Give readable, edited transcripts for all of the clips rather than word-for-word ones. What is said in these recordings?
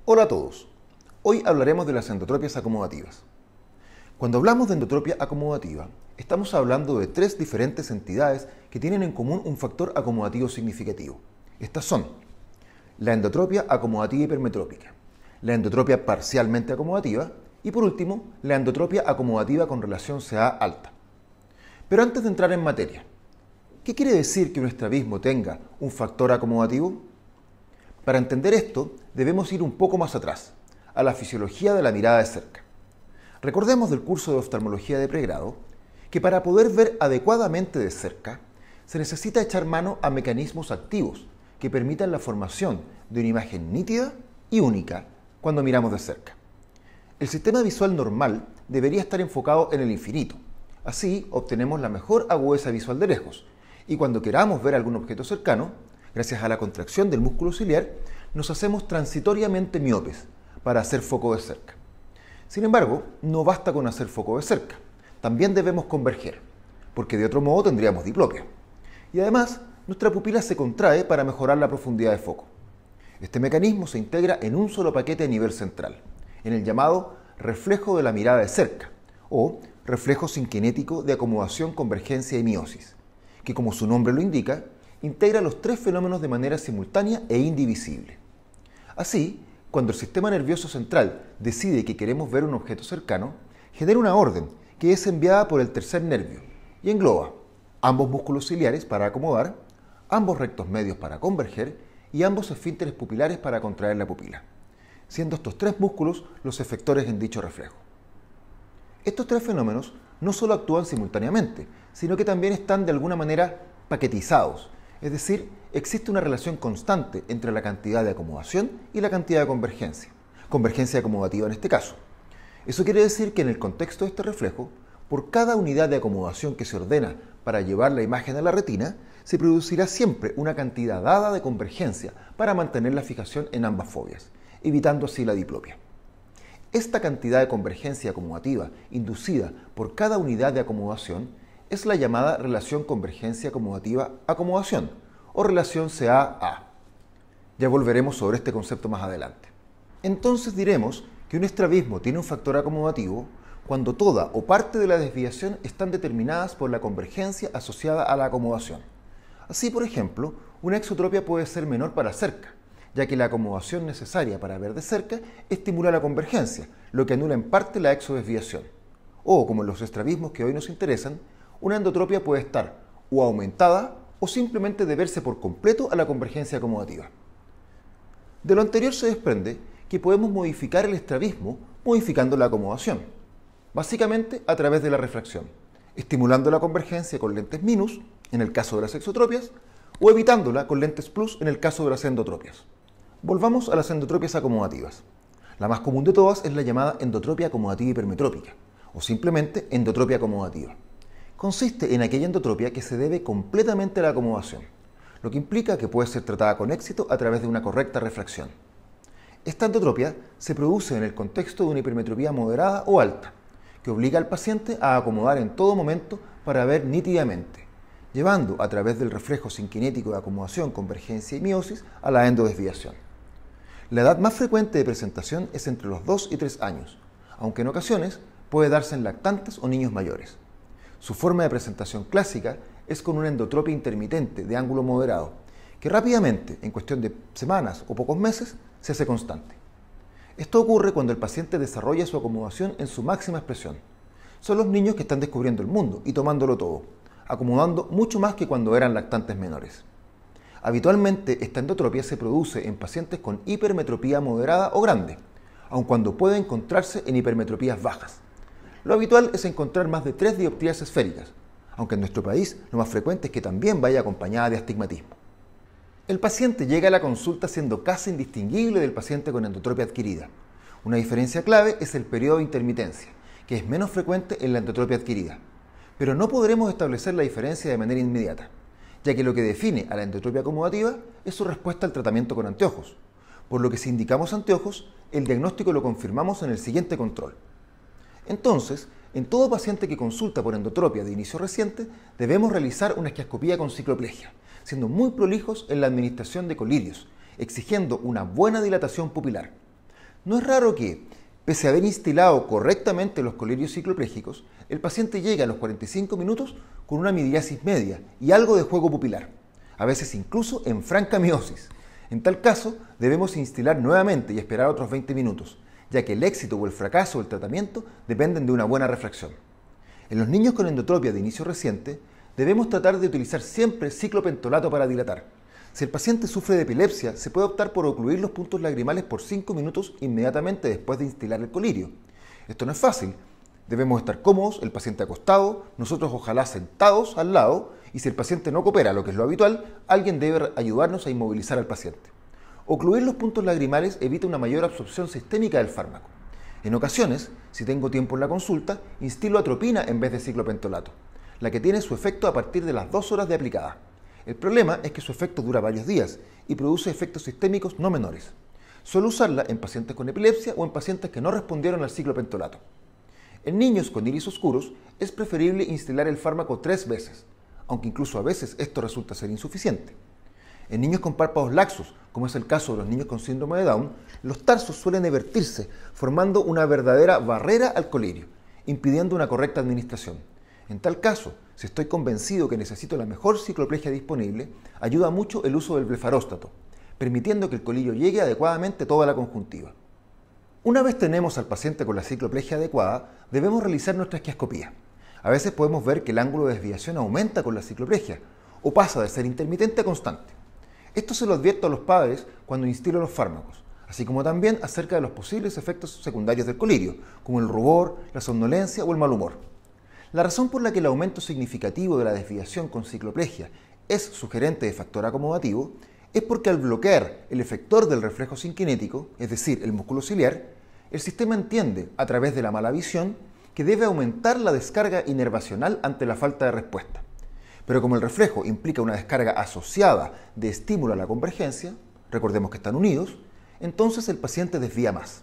Hola a todos. Hoy hablaremos de las endotropias acomodativas. Cuando hablamos de endotropia acomodativa, estamos hablando de tres diferentes entidades que tienen en común un factor acomodativo significativo. Estas son la endotropia acomodativa hipermetrópica, la endotropia parcialmente acomodativa y por último, la endotropia acomodativa con relación CA alta. Pero antes de entrar en materia, ¿qué quiere decir que un estrabismo tenga un factor acomodativo? Para entender esto, debemos ir un poco más atrás, a la fisiología de la mirada de cerca. Recordemos del curso de oftalmología de pregrado que para poder ver adecuadamente de cerca, se necesita echar mano a mecanismos activos que permitan la formación de una imagen nítida y única cuando miramos de cerca. El sistema visual normal debería estar enfocado en el infinito. Así obtenemos la mejor agudeza visual de lejos, y cuando queramos ver algún objeto cercano, gracias a la contracción del músculo ciliar, nos hacemos transitoriamente miopes para hacer foco de cerca. Sin embargo, no basta con hacer foco de cerca, también debemos converger, porque de otro modo tendríamos diplopia. Y además, nuestra pupila se contrae para mejorar la profundidad de foco. Este mecanismo se integra en un solo paquete a nivel central, en el llamado reflejo de la mirada de cerca, o reflejo sinkinético de acomodación, convergencia y miosis, que como su nombre lo indica, integra los tres fenómenos de manera simultánea e indivisible. Así, cuando el sistema nervioso central decide que queremos ver un objeto cercano, genera una orden que es enviada por el tercer nervio y engloba ambos músculos ciliares para acomodar, ambos rectos medios para converger y ambos esfínteres pupilares para contraer la pupila, siendo estos tres músculos los efectores en dicho reflejo. Estos tres fenómenos no solo actúan simultáneamente, sino que también están de alguna manera paquetizados, es decir, existe una relación constante entre la cantidad de acomodación y la cantidad de convergencia acomodativa en este caso. Eso quiere decir que en el contexto de este reflejo, por cada unidad de acomodación que se ordena para llevar la imagen a la retina, se producirá siempre una cantidad dada de convergencia para mantener la fijación en ambas fobias, evitando así la diplopia. Esta cantidad de convergencia acomodativa inducida por cada unidad de acomodación es la llamada relación convergencia acomodativa-acomodación o relación CA-A. Ya volveremos sobre este concepto más adelante. Entonces diremos que un estrabismo tiene un factor acomodativo cuando toda o parte de la desviación están determinadas por la convergencia asociada a la acomodación. Así, por ejemplo, una exotropia puede ser menor para cerca, ya que la acomodación necesaria para ver de cerca estimula la convergencia, lo que anula en parte la exodesviación. O, como en los estrabismos que hoy nos interesan, una endotropia puede estar o aumentada o simplemente deberse por completo a la convergencia acomodativa. De lo anterior se desprende que podemos modificar el estrabismo modificando la acomodación, básicamente a través de la refracción, estimulando la convergencia con lentes minus, en el caso de las exotropias, o evitándola con lentes plus en el caso de las endotropias. Volvamos a las endotropias acomodativas. La más común de todas es la llamada endotropia acomodativa hipermetrópica, o simplemente endotropia acomodativa. Consiste en aquella endotropia que se debe completamente a la acomodación, lo que implica que puede ser tratada con éxito a través de una correcta refracción. Esta endotropia se produce en el contexto de una hipermetropía moderada o alta, que obliga al paciente a acomodar en todo momento para ver nítidamente, llevando a través del reflejo sinkinético de acomodación, convergencia y miosis a la endodesviación. La edad más frecuente de presentación es entre los 2 y 3 años, aunque en ocasiones puede darse en lactantes o niños mayores. Su forma de presentación clásica es con una endotropia intermitente de ángulo moderado, que rápidamente, en cuestión de semanas o pocos meses, se hace constante. Esto ocurre cuando el paciente desarrolla su acomodación en su máxima expresión. Son los niños que están descubriendo el mundo y tomándolo todo, acomodando mucho más que cuando eran lactantes menores. Habitualmente esta endotropia se produce en pacientes con hipermetropía moderada o grande, aun cuando puede encontrarse en hipermetropías bajas. Lo habitual es encontrar más de 3 dioptrías esféricas, aunque en nuestro país lo más frecuente es que también vaya acompañada de astigmatismo. El paciente llega a la consulta siendo casi indistinguible del paciente con endotropia adquirida. Una diferencia clave es el periodo de intermitencia, que es menos frecuente en la endotropia adquirida. Pero no podremos establecer la diferencia de manera inmediata, ya que lo que define a la endotropia acomodativa es su respuesta al tratamiento con anteojos, por lo que si indicamos anteojos, el diagnóstico lo confirmamos en el siguiente control. Entonces, en todo paciente que consulta por endotropia de inicio reciente, debemos realizar una esquiascopía con cicloplegia, siendo muy prolijos en la administración de colirios, exigiendo una buena dilatación pupilar. No es raro que, pese a haber instilado correctamente los colirios cicloplégicos, el paciente llegue a los 45 minutos con una midriasis media y algo de juego pupilar, a veces incluso en franca miosis. En tal caso, debemos instilar nuevamente y esperar otros 20 minutos, ya que el éxito o el fracaso del tratamiento dependen de una buena refracción. En los niños con endotropia de inicio reciente, debemos tratar de utilizar siempre ciclopentolato para dilatar. Si el paciente sufre de epilepsia, se puede optar por ocluir los puntos lagrimales por 5 minutos inmediatamente después de instilar el colirio. Esto no es fácil. Debemos estar cómodos, el paciente acostado, nosotros ojalá sentados al lado, y si el paciente no coopera, lo que es lo habitual, alguien debe ayudarnos a inmovilizar al paciente. Ocluir los puntos lagrimales evita una mayor absorción sistémica del fármaco. En ocasiones, si tengo tiempo en la consulta, instilo atropina en vez de ciclopentolato, la que tiene su efecto a partir de las 2 horas de aplicada. El problema es que su efecto dura varios días y produce efectos sistémicos no menores. Suelo usarla en pacientes con epilepsia o en pacientes que no respondieron al ciclopentolato. En niños con iris oscuros es preferible instilar el fármaco 3 veces, aunque incluso a veces esto resulta ser insuficiente. En niños con párpados laxos, como es el caso de los niños con síndrome de Down, los tarsos suelen evertirse, formando una verdadera barrera al colirio, impidiendo una correcta administración. En tal caso, si estoy convencido que necesito la mejor cicloplegia disponible, ayuda mucho el uso del blefaróstato, permitiendo que el colirio llegue adecuadamente a toda la conjuntiva. Una vez tenemos al paciente con la cicloplegia adecuada, debemos realizar nuestra esquiascopía. A veces podemos ver que el ángulo de desviación aumenta con la cicloplegia o pasa de ser intermitente a constante. Esto se lo advierto a los padres cuando instilo los fármacos, así como también acerca de los posibles efectos secundarios del colirio, como el rubor, la somnolencia o el mal humor. La razón por la que el aumento significativo de la desviación con cicloplegia es sugerente de factor acomodativo es porque al bloquear el efector del reflejo sinquinético, es decir, el músculo ciliar, el sistema entiende, a través de la mala visión, que debe aumentar la descarga inervacional ante la falta de respuesta. Pero como el reflejo implica una descarga asociada de estímulo a la convergencia, recordemos que están unidos, entonces el paciente desvía más.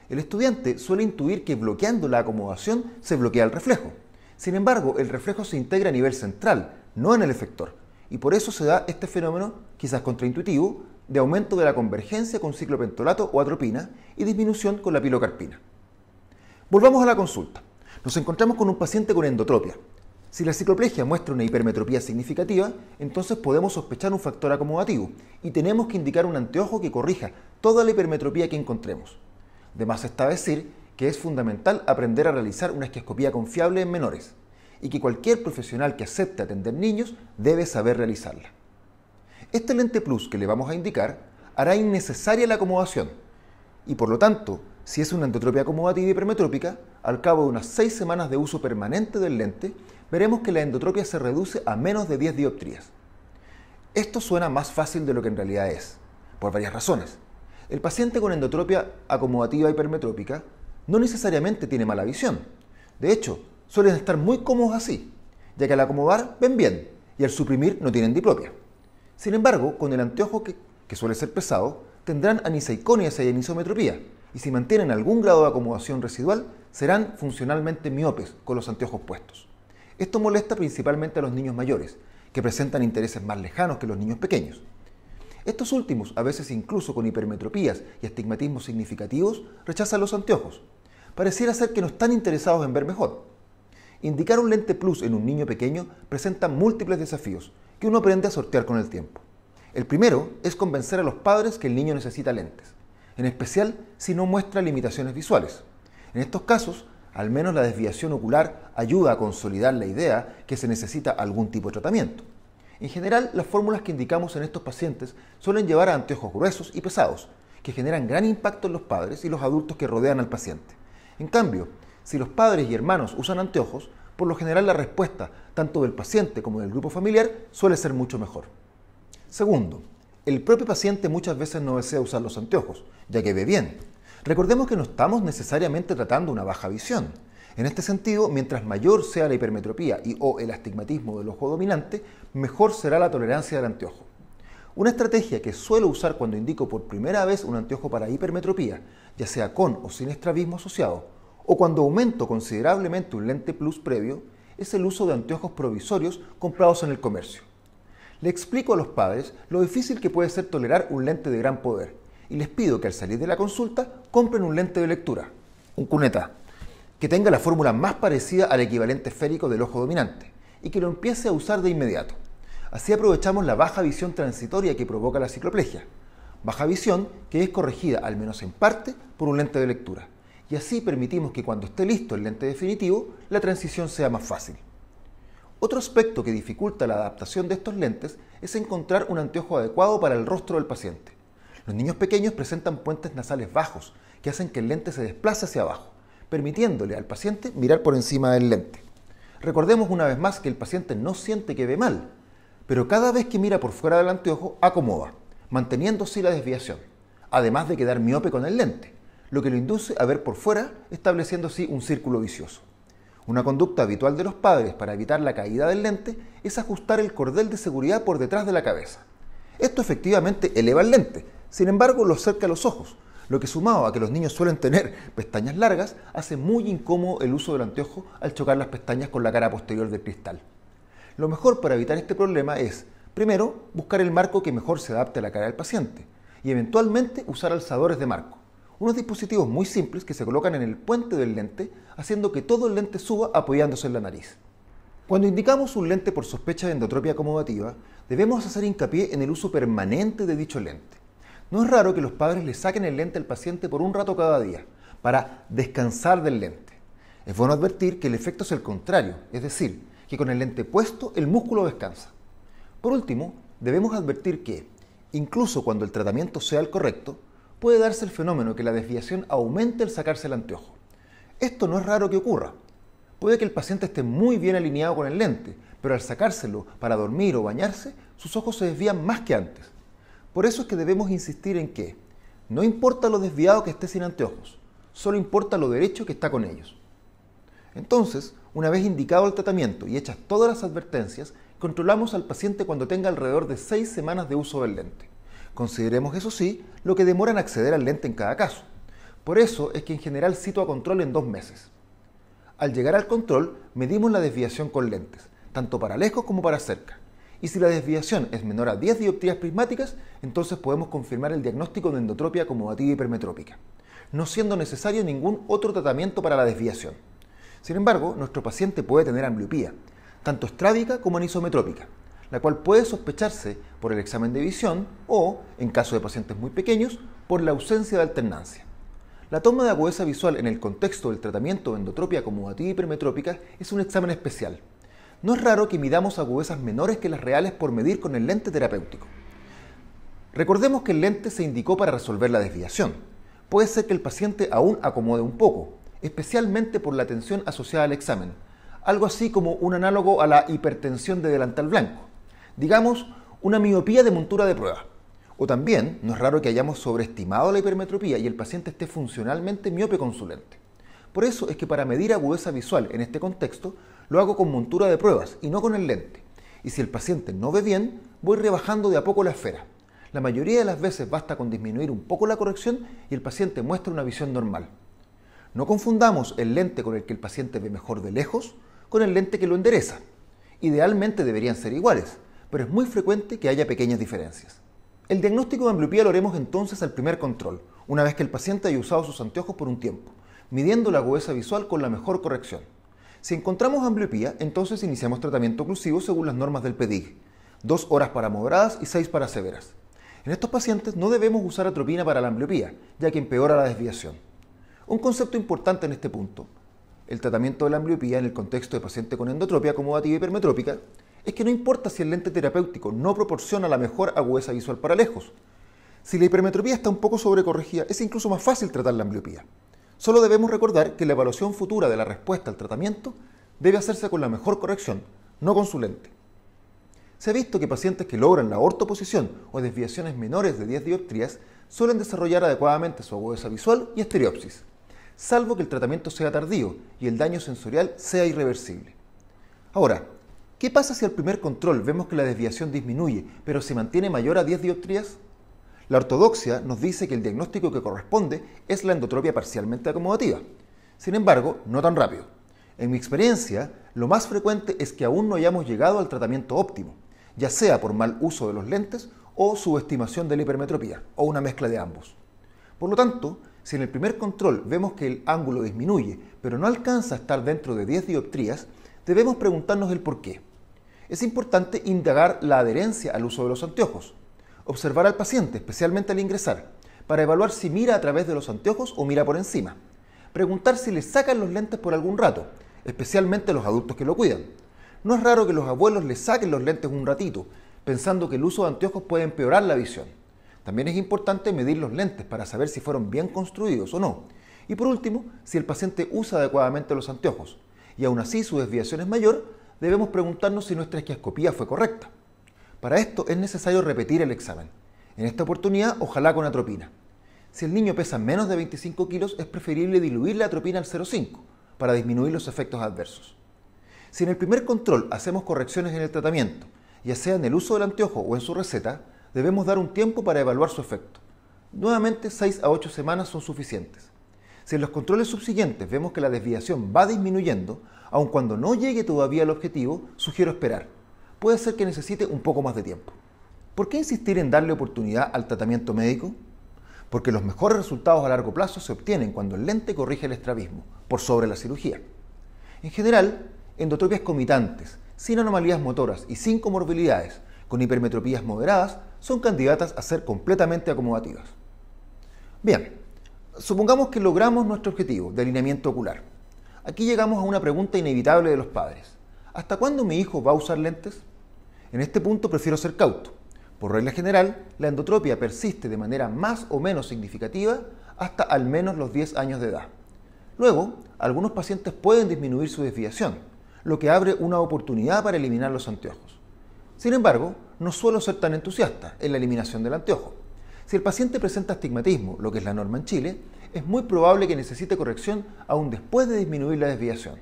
El estudiante suele intuir que bloqueando la acomodación se bloquea el reflejo. Sin embargo, el reflejo se integra a nivel central, no en el efector, y por eso se da este fenómeno, quizás contraintuitivo, de aumento de la convergencia con ciclopentolato o atropina y disminución con la pilocarpina. Volvamos a la consulta. Nos encontramos con un paciente con endotropia. Si la cicloplegia muestra una hipermetropía significativa, entonces podemos sospechar un factor acomodativo y tenemos que indicar un anteojo que corrija toda la hipermetropía que encontremos. De más está decir que es fundamental aprender a realizar una esquiascopía confiable en menores y que cualquier profesional que acepte atender niños debe saber realizarla. Este lente plus que le vamos a indicar hará innecesaria la acomodación y por lo tanto, si es una endotropia acomodativa hipermetrópica, al cabo de unas 6 semanas de uso permanente del lente, veremos que la endotropia se reduce a menos de 10 dioptrías. Esto suena más fácil de lo que en realidad es, por varias razones. El paciente con endotropia acomodativa hipermetrópica no necesariamente tiene mala visión. De hecho, suelen estar muy cómodos así, ya que al acomodar ven bien y al suprimir no tienen diplopia. Sin embargo, con el anteojo que suele ser pesado, tendrán aniseiconia y anisometropía, y si mantienen algún grado de acomodación residual, serán funcionalmente miopes con los anteojos puestos. Esto molesta principalmente a los niños mayores, que presentan intereses más lejanos que los niños pequeños. Estos últimos, a veces incluso con hipermetropías y astigmatismos significativos, rechazan los anteojos. Pareciera ser que no están interesados en ver mejor. Indicar un lente plus en un niño pequeño presenta múltiples desafíos que uno aprende a sortear con el tiempo. El primero es convencer a los padres que el niño necesita lentes, en especial si no muestra limitaciones visuales. En estos casos, al menos la desviación ocular ayuda a consolidar la idea que se necesita algún tipo de tratamiento. En general, las fórmulas que indicamos en estos pacientes suelen llevar a anteojos gruesos y pesados, que generan gran impacto en los padres y los adultos que rodean al paciente. En cambio, si los padres y hermanos usan anteojos, por lo general la respuesta, tanto del paciente como del grupo familiar, suele ser mucho mejor. Segundo, el propio paciente muchas veces no desea usar los anteojos, ya que ve bien. Recordemos que no estamos necesariamente tratando una baja visión. En este sentido, mientras mayor sea la hipermetropía o el astigmatismo del ojo dominante, mejor será la tolerancia del anteojo. Una estrategia que suelo usar cuando indico por primera vez un anteojo para hipermetropía, ya sea con o sin estrabismo asociado, o cuando aumento considerablemente un lente plus previo, es el uso de anteojos provisorios comprados en el comercio. Le explico a los padres lo difícil que puede ser tolerar un lente de gran poder y les pido que al salir de la consulta compren un lente de lectura, un cuneta, que tenga la fórmula más parecida al equivalente esférico del ojo dominante y que lo empiece a usar de inmediato. Así aprovechamos la baja visión transitoria que provoca la cicloplegia, baja visión que es corregida al menos en parte por un lente de lectura, y así permitimos que cuando esté listo el lente definitivo, la transición sea más fácil. Otro aspecto que dificulta la adaptación de estos lentes es encontrar un anteojo adecuado para el rostro del paciente. Los niños pequeños presentan puentes nasales bajos que hacen que el lente se desplace hacia abajo, permitiéndole al paciente mirar por encima del lente. Recordemos una vez más que el paciente no siente que ve mal, pero cada vez que mira por fuera del anteojo acomoda, manteniendo así la desviación, además de quedar miope con el lente, lo que lo induce a ver por fuera, estableciendo así un círculo vicioso. Una conducta habitual de los padres para evitar la caída del lente es ajustar el cordel de seguridad por detrás de la cabeza. Esto efectivamente eleva el lente, sin embargo lo acerca a los ojos, lo que sumado a que los niños suelen tener pestañas largas, hace muy incómodo el uso del anteojo al chocar las pestañas con la cara posterior del cristal. Lo mejor para evitar este problema es, primero, buscar el marco que mejor se adapte a la cara del paciente y eventualmente usar alzadores de marco. Unos dispositivos muy simples que se colocan en el puente del lente, haciendo que todo el lente suba apoyándose en la nariz. Cuando indicamos un lente por sospecha de endotropia acomodativa, debemos hacer hincapié en el uso permanente de dicho lente. No es raro que los padres le saquen el lente al paciente por un rato cada día, para descansar del lente. Es bueno advertir que el efecto es el contrario, es decir, que con el lente puesto el músculo descansa. Por último, debemos advertir que, incluso cuando el tratamiento sea el correcto, puede darse el fenómeno que la desviación aumente al sacarse el anteojo. Esto no es raro que ocurra. Puede que el paciente esté muy bien alineado con el lente, pero al sacárselo para dormir o bañarse, sus ojos se desvían más que antes. Por eso es que debemos insistir en que no importa lo desviado que esté sin anteojos, solo importa lo derecho que está con ellos. Entonces, una vez indicado el tratamiento y hechas todas las advertencias, controlamos al paciente cuando tenga alrededor de 6 semanas de uso del lente. Consideremos, eso sí, lo que demora en acceder al lente en cada caso. Por eso es que en general cito a control en 2 meses. Al llegar al control, medimos la desviación con lentes, tanto para lejos como para cerca. Y si la desviación es menor a 10 dioptrías prismáticas, entonces podemos confirmar el diagnóstico de endotropia acomodativa hipermetrópica, no siendo necesario ningún otro tratamiento para la desviación. Sin embargo, nuestro paciente puede tener ambliopía, tanto estrábica como anisometrópica, la cual puede sospecharse por el examen de visión o, en caso de pacientes muy pequeños, por la ausencia de alternancia. La toma de agudeza visual en el contexto del tratamiento de endotropia acomodativa hipermetrópica es un examen especial. No es raro que midamos agudezas menores que las reales por medir con el lente terapéutico. Recordemos que el lente se indicó para resolver la desviación. Puede ser que el paciente aún acomode un poco, especialmente por la tensión asociada al examen, algo así como un análogo a la hipertensión de delantal blanco. Digamos, una miopía de montura de prueba. O también, no es raro que hayamos sobreestimado la hipermetropía y el paciente esté funcionalmente miope con su lente. Por eso es que para medir agudeza visual en este contexto, lo hago con montura de pruebas y no con el lente. Y si el paciente no ve bien, voy rebajando de a poco la esfera. La mayoría de las veces basta con disminuir un poco la corrección y el paciente muestra una visión normal. No confundamos el lente con el que el paciente ve mejor de lejos con el lente que lo endereza. Idealmente deberían ser iguales, pero es muy frecuente que haya pequeñas diferencias. El diagnóstico de ambliopía lo haremos entonces al primer control, una vez que el paciente haya usado sus anteojos por un tiempo, midiendo la agudeza visual con la mejor corrección. Si encontramos ambliopía, entonces iniciamos tratamiento oclusivo según las normas del PEDIG, 2 horas para moderadas y 6 para severas. En estos pacientes no debemos usar atropina para la ambliopía, ya que empeora la desviación. Un concepto importante en este punto, el tratamiento de la ambliopía en el contexto de paciente con endotropia acomodativa hipermetrópica, es que no importa si el lente terapéutico no proporciona la mejor agudeza visual para lejos. Si la hipermetropía está un poco sobrecorregida, es incluso más fácil tratar la ambliopía. Solo debemos recordar que la evaluación futura de la respuesta al tratamiento debe hacerse con la mejor corrección, no con su lente. Se ha visto que pacientes que logran la ortoposición o desviaciones menores de 10 dioptrías suelen desarrollar adecuadamente su agudeza visual y estereopsis, salvo que el tratamiento sea tardío y el daño sensorial sea irreversible. Ahora, ¿qué pasa si al primer control vemos que la desviación disminuye, pero se mantiene mayor a 10 dioptrías? La ortodoxia nos dice que el diagnóstico que corresponde es la endotropia parcialmente acomodativa. Sin embargo, no tan rápido. En mi experiencia, lo más frecuente es que aún no hayamos llegado al tratamiento óptimo, ya sea por mal uso de los lentes o subestimación de la hipermetropía, o una mezcla de ambos. Por lo tanto, si en el primer control vemos que el ángulo disminuye, pero no alcanza a estar dentro de 10 dioptrías, debemos preguntarnos el por qué. Es importante indagar la adherencia al uso de los anteojos, observar al paciente, especialmente al ingresar, para evaluar si mira a través de los anteojos o mira por encima, preguntar si le sacan los lentes por algún rato, especialmente los adultos que lo cuidan. No es raro que los abuelos le saquen los lentes un ratito, pensando que el uso de anteojos puede empeorar la visión. También es importante medir los lentes para saber si fueron bien construidos o no. Y por último, si el paciente usa adecuadamente los anteojos y aún así su desviación es mayor, debemos preguntarnos si nuestra esquiascopía fue correcta. Para esto es necesario repetir el examen. En esta oportunidad, ojalá con atropina. Si el niño pesa menos de 25 kilos, es preferible diluir la atropina al 0,5 para disminuir los efectos adversos. Si en el primer control hacemos correcciones en el tratamiento, ya sea en el uso del anteojo o en su receta, debemos dar un tiempo para evaluar su efecto. Nuevamente, 6 a 8 semanas son suficientes. Si en los controles subsiguientes vemos que la desviación va disminuyendo, aun cuando no llegue todavía al objetivo, sugiero esperar. Puede ser que necesite un poco más de tiempo. ¿Por qué insistir en darle oportunidad al tratamiento médico? Porque los mejores resultados a largo plazo se obtienen cuando el lente corrige el estrabismo, por sobre la cirugía. En general, endotropias comitantes, sin anomalías motoras y sin comorbilidades, con hipermetropías moderadas, son candidatas a ser completamente acomodativas. Bien, supongamos que logramos nuestro objetivo de alineamiento ocular. Aquí llegamos a una pregunta inevitable de los padres. ¿Hasta cuándo mi hijo va a usar lentes? En este punto prefiero ser cauto. Por regla general, la endotropia persiste de manera más o menos significativa hasta al menos los 10 años de edad. Luego, algunos pacientes pueden disminuir su desviación, lo que abre una oportunidad para eliminar los anteojos. Sin embargo, no suelo ser tan entusiasta en la eliminación del anteojo. Si el paciente presenta astigmatismo, lo que es la norma en Chile, es muy probable que necesite corrección aún después de disminuir la desviación.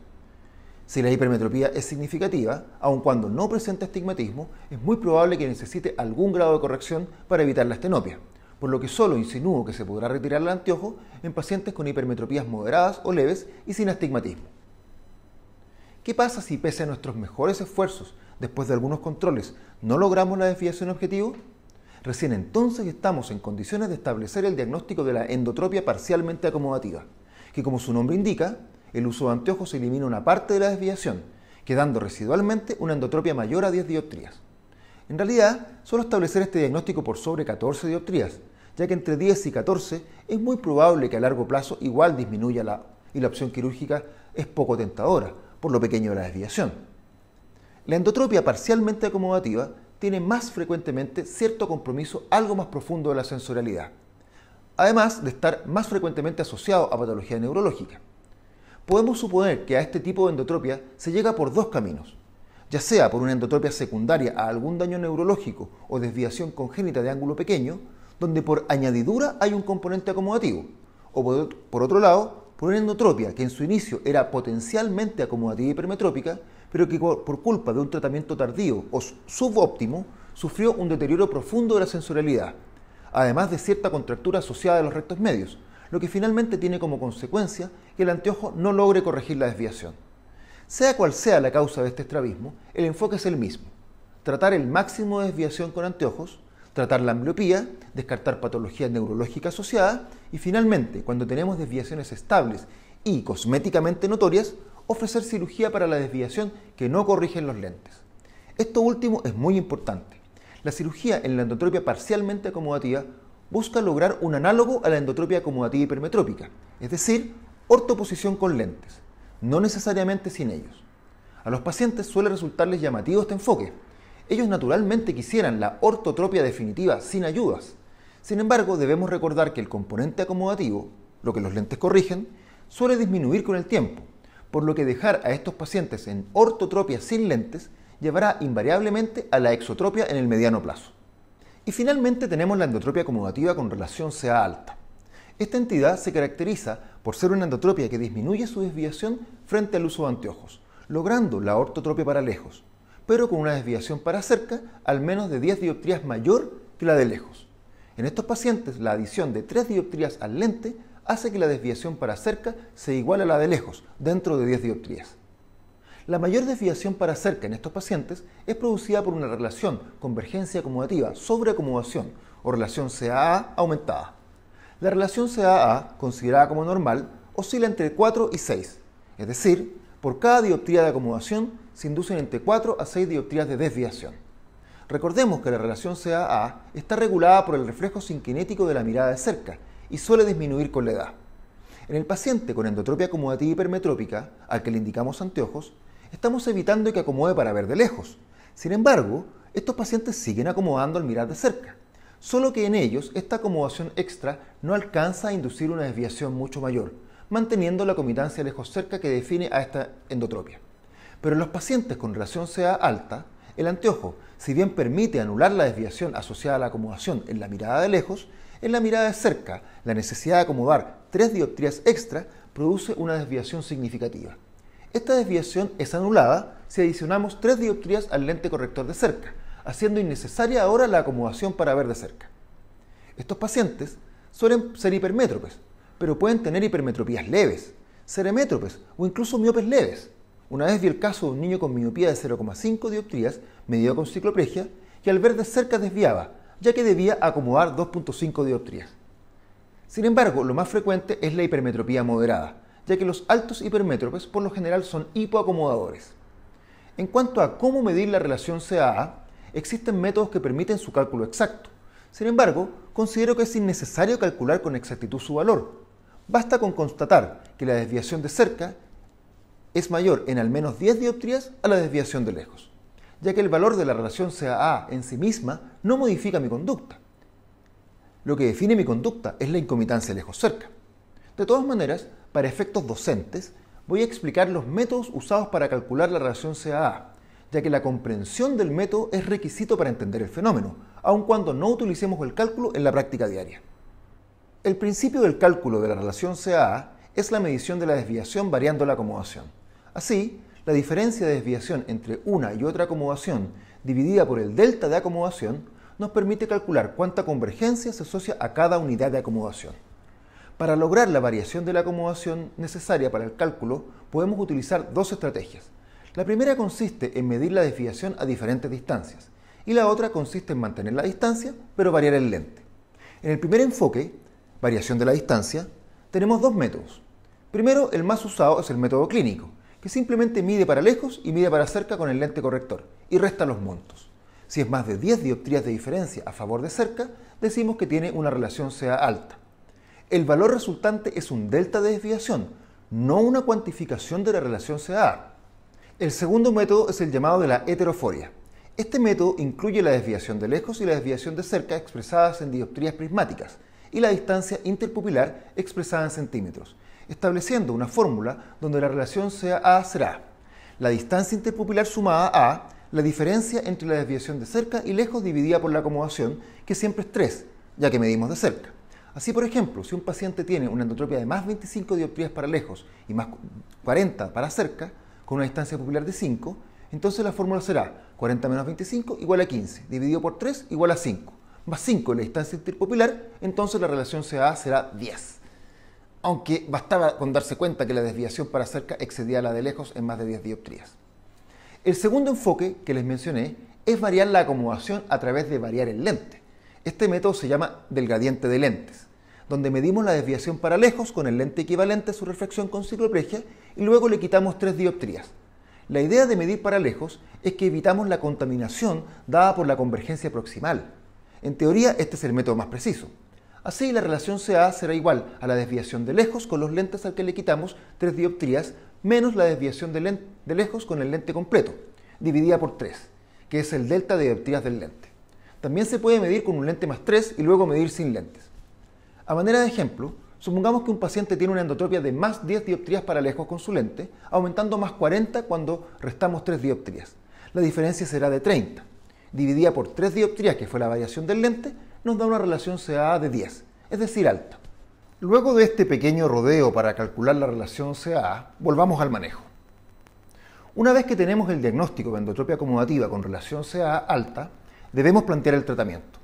Si la hipermetropía es significativa, aun cuando no presenta astigmatismo, es muy probable que necesite algún grado de corrección para evitar la estenopia, por lo que solo insinúo que se podrá retirar el anteojo en pacientes con hipermetropías moderadas o leves y sin astigmatismo. ¿Qué pasa si pese a nuestros mejores esfuerzos, después de algunos controles, no logramos la desviación objetivo? Recién entonces estamos en condiciones de establecer el diagnóstico de la endotropia parcialmente acomodativa, que como su nombre indica, el uso de anteojos elimina una parte de la desviación, quedando residualmente una endotropia mayor a 10 dioptrías. En realidad, suelo establecer este diagnóstico por sobre 14 dioptrías, ya que entre 10 y 14 es muy probable que a largo plazo igual disminuya y la opción quirúrgica es poco tentadora, por lo pequeño de la desviación. La endotropia parcialmente acomodativa tiene más frecuentemente cierto compromiso algo más profundo de la sensorialidad, además de estar más frecuentemente asociado a patología neurológica. Podemos suponer que a este tipo de endotropia se llega por dos caminos, ya sea por una endotropia secundaria a algún daño neurológico o desviación congénita de ángulo pequeño, donde por añadidura hay un componente acomodativo, o por otro lado, por una endotropia que en su inicio era potencialmente acomodativa y hipermetrópica, pero que por culpa de un tratamiento tardío o subóptimo sufrió un deterioro profundo de la sensorialidad, además de cierta contractura asociada a los rectos medios, lo que finalmente tiene como consecuencia que el anteojo no logre corregir la desviación. Sea cual sea la causa de este estrabismo, el enfoque es el mismo: tratar el máximo de desviación con anteojos, tratar la ambliopía, descartar patología neurológica asociada y finalmente, cuando tenemos desviaciones estables y cosméticamente notorias, ofrecer cirugía para la desviación que no corrigen los lentes. Esto último es muy importante. La cirugía en la endotropia parcialmente acomodativa busca lograr un análogo a la endotropia acomodativa hipermetrópica, es decir, ortoposición con lentes, no necesariamente sin ellos. A los pacientes suele resultarles llamativo este enfoque. Ellos naturalmente quisieran la ortotropia definitiva sin ayudas. Sin embargo, debemos recordar que el componente acomodativo, lo que los lentes corrigen, suele disminuir con el tiempo, por lo que dejar a estos pacientes en ortotropia sin lentes llevará invariablemente a la exotropia en el mediano plazo. Y finalmente tenemos la endotropia acomodativa con relación CA alta. Esta entidad se caracteriza por ser una endotropia que disminuye su desviación frente al uso de anteojos, logrando la ortotropia para lejos, pero con una desviación para cerca al menos de 10 dioptrías mayor que la de lejos. En estos pacientes, la adición de 3 dioptrías al lente hace que la desviación para cerca sea igual a la de lejos, dentro de 10 dioptrías. La mayor desviación para cerca en estos pacientes es producida por una relación convergencia acomodativa sobre acomodación o relación CAA aumentada. La relación CA-A, considerada como normal, oscila entre 4 y 6, es decir, por cada dioptría de acomodación se inducen entre 4 a 6 dioptrías de desviación. Recordemos que la relación CA-A está regulada por el reflejo sinkinético de la mirada de cerca y suele disminuir con la edad. En el paciente con endotropia acomodativa hipermetrópica, al que le indicamos anteojos, estamos evitando que acomode para ver de lejos. Sin embargo, estos pacientes siguen acomodando al mirar de cerca, solo que en ellos esta acomodación extra no alcanza a inducir una desviación mucho mayor, manteniendo la comitancia lejos-cerca que define a esta endotropia. Pero en los pacientes con relación CA alta, el anteojo, si bien permite anular la desviación asociada a la acomodación en la mirada de lejos, en la mirada de cerca, la necesidad de acomodar 3 dioptrías extra produce una desviación significativa. Esta desviación es anulada si adicionamos 3 dioptrías al lente corrector de cerca, haciendo innecesaria ahora la acomodación para ver de cerca. Estos pacientes suelen ser hipermétropes, pero pueden tener hipermetropías leves, ser hemétropes o incluso miopes leves. Una vez vi el caso de un niño con miopía de 0,5 dioptrías medido con cicloplegia y al ver de cerca desviaba, ya que debía acomodar 2,5 dioptrías. Sin embargo, lo más frecuente es la hipermetropía moderada, ya que los altos hipermétropes por lo general son hipoacomodadores. En cuanto a cómo medir la relación CA-A, existen métodos que permiten su cálculo exacto. Sin embargo, considero que es innecesario calcular con exactitud su valor. Basta con constatar que la desviación de cerca es mayor en al menos 10 dioptrías a la desviación de lejos, ya que el valor de la relación CA-A en sí misma no modifica mi conducta. Lo que define mi conducta es la incomitancia lejos-cerca. De todas maneras, para efectos docentes, voy a explicar los métodos usados para calcular la relación CA-A, ya que la comprensión del método es requisito para entender el fenómeno, aun cuando no utilicemos el cálculo en la práctica diaria. El principio del cálculo de la relación CA-A es la medición de la desviación variando la acomodación. Así, la diferencia de desviación entre una y otra acomodación dividida por el delta de acomodación nos permite calcular cuánta convergencia se asocia a cada unidad de acomodación. Para lograr la variación de la acomodación necesaria para el cálculo, podemos utilizar dos estrategias. La primera consiste en medir la desviación a diferentes distancias y la otra consiste en mantener la distancia, pero variar el lente. En el primer enfoque, variación de la distancia, tenemos dos métodos. Primero, el más usado es el método clínico, que simplemente mide para lejos y mide para cerca con el lente corrector y resta los montos. Si es más de 10 dioptrías de diferencia a favor de cerca, decimos que tiene una relación CA alta. El valor resultante es un delta de desviación, no una cuantificación de la relación CA. El segundo método es el llamado de la heteroforia. Este método incluye la desviación de lejos y la desviación de cerca expresadas en dioptrías prismáticas y la distancia interpupilar expresada en centímetros, estableciendo una fórmula donde la relación CA será la distancia interpupilar sumada a la diferencia entre la desviación de cerca y lejos dividida por la acomodación, que siempre es 3, ya que medimos de cerca. Así, por ejemplo, si un paciente tiene una endotropia de más 25 dioptrías para lejos y más 40 para cerca, con una distancia pupilar de 5, entonces la fórmula será 40 menos 25 igual a 15, dividido por 3 igual a 5, más 5 en la distancia interpupilar, entonces la relación CA será 10. Aunque bastaba con darse cuenta que la desviación para cerca excedía la de lejos en más de 10 dioptrías. El segundo enfoque que les mencioné es variar la acomodación a través de variar el lente. Este método se llama del gradiente de lentes, donde medimos la desviación para lejos con el lente equivalente a su refracción con cicloplegia y luego le quitamos 3 dioptrías. La idea de medir para lejos es que evitamos la contaminación dada por la convergencia proximal. En teoría, este es el método más preciso. Así, la relación CA será igual a la desviación de lejos con los lentes al que le quitamos 3 dioptrías menos la desviación de lejos con el lente completo, dividida por 3, que es el delta de dioptrías del lente. También se puede medir con un lente más 3 y luego medir sin lentes. A manera de ejemplo, supongamos que un paciente tiene una endotropia de más 10 dioptrías para lejos con su lente, aumentando más 40 cuando restamos 3 dioptrías. La diferencia será de 30. Dividida por 3 dioptrías, que fue la variación del lente, nos da una relación CA de 10, es decir, alta. Luego de este pequeño rodeo para calcular la relación CA, volvamos al manejo. Una vez que tenemos el diagnóstico de endotropia acomodativa con relación CA alta, debemos plantear el tratamiento.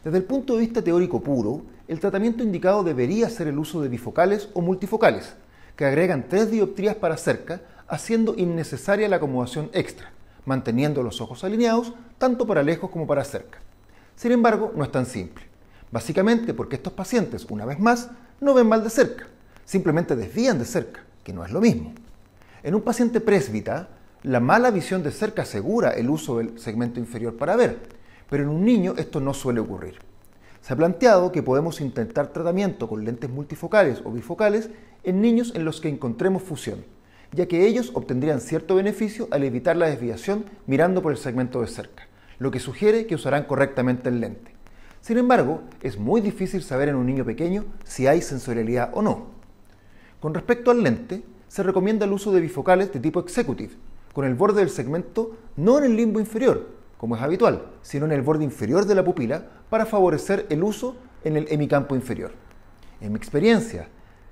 Desde el punto de vista teórico puro, el tratamiento indicado debería ser el uso de bifocales o multifocales, que agregan 3 dioptrías para cerca, haciendo innecesaria la acomodación extra, manteniendo los ojos alineados tanto para lejos como para cerca. Sin embargo, no es tan simple. Básicamente porque estos pacientes, una vez más, no ven mal de cerca, simplemente desvían de cerca, que no es lo mismo. En un paciente présbita, la mala visión de cerca asegura el uso del segmento inferior para ver, pero en un niño esto no suele ocurrir. Se ha planteado que podemos intentar tratamiento con lentes multifocales o bifocales en niños en los que encontremos fusión, ya que ellos obtendrían cierto beneficio al evitar la desviación mirando por el segmento de cerca, lo que sugiere que usarán correctamente el lente. Sin embargo, es muy difícil saber en un niño pequeño si hay sensorialidad o no. Con respecto al lente, se recomienda el uso de bifocales de tipo executive, con el borde del segmento no en el limbo inferior, como es habitual, sino en el borde inferior de la pupila para favorecer el uso en el hemicampo inferior. En mi experiencia,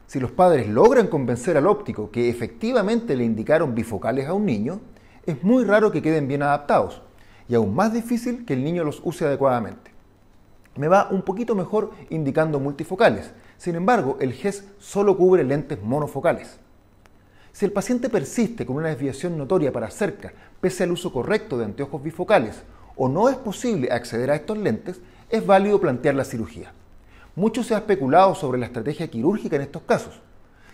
si los padres logran convencer al óptico que efectivamente le indicaron bifocales a un niño, es muy raro que queden bien adaptados y aún más difícil que el niño los use adecuadamente. Me va un poquito mejor indicando multifocales, sin embargo el GES solo cubre lentes monofocales. Si el paciente persiste con una desviación notoria para cerca, pese al uso correcto de anteojos bifocales, o no es posible acceder a estos lentes, es válido plantear la cirugía. Mucho se ha especulado sobre la estrategia quirúrgica en estos casos.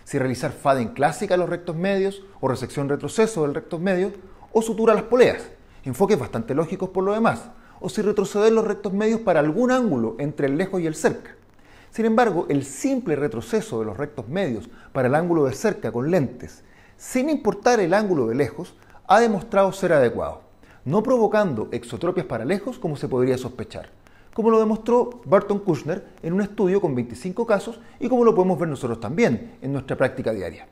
Si realizar Faden clásica a los rectos medios, o resección retroceso del rectos medios, o sutura a las poleas, enfoques bastante lógicos por lo demás, o si retroceder los rectos medios para algún ángulo entre el lejos y el cerca. Sin embargo, el simple retroceso de los rectos medios para el ángulo de cerca con lentes, sin importar el ángulo de lejos, ha demostrado ser adecuado, no provocando exotropias para lejos como se podría sospechar, como lo demostró Burton Kushner en un estudio con 25 casos y como lo podemos ver nosotros también en nuestra práctica diaria.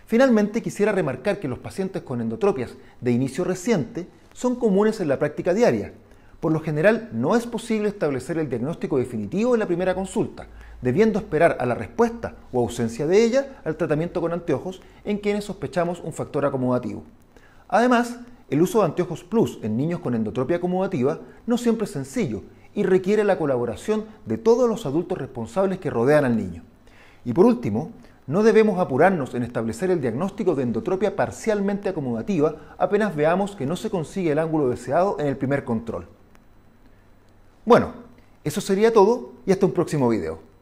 Finalmente, quisiera remarcar que los pacientes con endotropias de inicio reciente son comunes en la práctica diaria. Por lo general, no es posible establecer el diagnóstico definitivo en la primera consulta, debiendo esperar a la respuesta o ausencia de ella al tratamiento con anteojos en quienes sospechamos un factor acomodativo. Además, el uso de anteojos plus en niños con endotropia acomodativa no siempre es sencillo y requiere la colaboración de todos los adultos responsables que rodean al niño. Y por último, no debemos apurarnos en establecer el diagnóstico de endotropia parcialmente acomodativa apenas veamos que no se consigue el ángulo deseado en el primer control. Bueno, eso sería todo y hasta un próximo video.